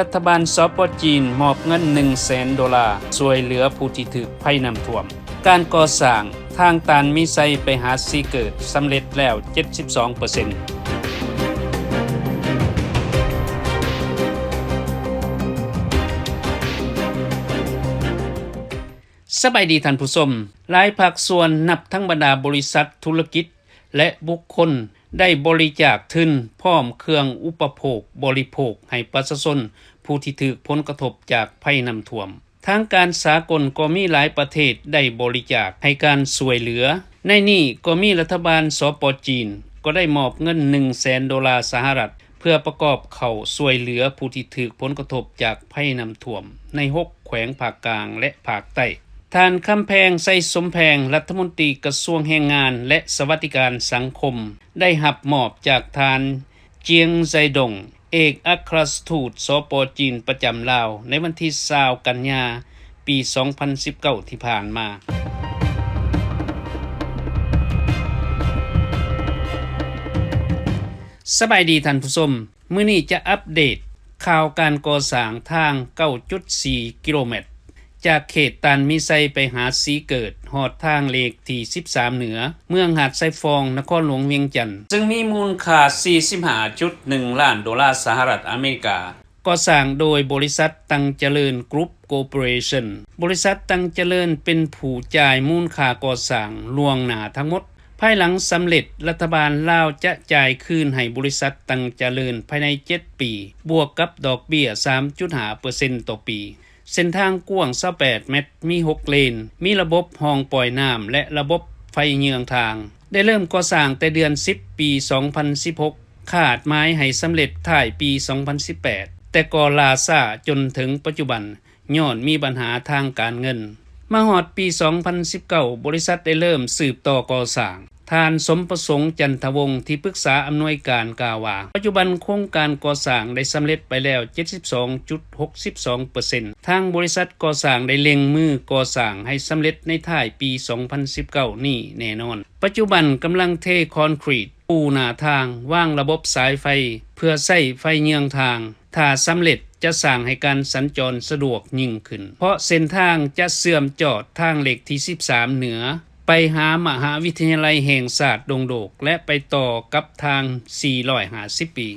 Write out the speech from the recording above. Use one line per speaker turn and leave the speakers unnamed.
รัฐบาลสป.จีนมอบเงิน $100,000 ช่วยเหลือผู้ที่ถูกภัยน้ำท่วมการก่อสร้างทางตันมีไซไปหาซีเกิดสำเร็จแล้ว 72% สบายดีท่านผู้ชมหลายภาคส่วนนับทั้งบรรดาบริษัทธุรกิจและบุคคลได้บริจาคทุนพร้อมเครื่องอุปโภคบริโภคให้ประชาชนผู้ที่ถูกผลกระทบจากภัยน้ำท่วมทางการสากลก็มีหลายประเทศได้บริจาคให้การช่วยเหลือในนี้ก็มีรัฐบาลสป.จีนก็ได้มอบเงิน $100,000 สหรัฐเพื่อประกอบเข้าช่วยเหลือผู้ที่ถูกผลกระทบจากภัยน้ำท่วมใน6แขวงภาคกลางและภาคใต้ท่านคำแพงไสสมแพงรัฐมนตรีกระทรวงแรงงานและสวัสดิการสังคมได้รับมอบจากท่านเจียงไซดงเอกอัครราชทูตสป.จีนประจำลาวในวันที่20กันยาปี 2019 ที่ผ่านมาสบายดีท่านผู้ชมมื้อนี้จะอัปเดตข่าวการก่อสร้างทาง 9.4 กิโลเมตรจากเขตตันมีไซไปหาสีเกิดหอดทางเลขที่13เหนือเมืองหาดไซฟองนครหลวงเวียงจันทน์ซึ่งมีมูลค่า 45.1 ล้านดอลลาร์สหรัฐอเมริกาก่อสร้างโดยบริษัทตังเจริญกรุ๊ปคอร์ปอเรชั่นบริษัทตังเจริญเป็นผู้จ่ายมูลค่าก่อสร้างล่วงหน้าทั้งหมดภายหลังสำเร็จรัฐบาลลาวจะจ่ายคืนให้บริษัทตังเจริญภายใน7ปีบวกกับดอกเบี้ย 3.5% ต่อปีเส้นทางกว้าง28เมตรมี6เลนมีระบบห้องปล่อยน้ำและระบบไฟเยืองทางได้เริ่มก่อสร้างแต่เดือน10ปี 2016คาดหมายให้สำเร็จท้ายปี 2018แต่ก็ล่าช้าจนถึงปัจจุบันย้อนมีปัญหาทางการเงินมาฮอดปี 2019 บริษัทได้เริ่มสืบต่อก่อสร้างท่านสมประสงค์จันทวงศ์ที่ปรึกษาอำนวยการกล่าวว่าปัจจุบันโครงการก่อสร้างได้สำเร็จไปแล้ว 72.62% ทางบริษัทก่อสร้างได้เล็งมือก่อสร้างให้สำเร็จในท้ายปี 2019 นี้แน่นอนปัจจุบันกำลังเทคอนกรีตปูหน้าทางวางระบบสายไฟเพื่อใช้ไฟเยืองทางถ้าสำเร็จจะสร้างให้การสัญจรสะดวกยิ่งขึ้นเพราะเส้นทางจะเสื่อมจอดทางเหล็กที่13เหนือไปหามหาวิทยาลัยแห่งศาสตร์ดงโดกและไปต่อกับทาง450ปี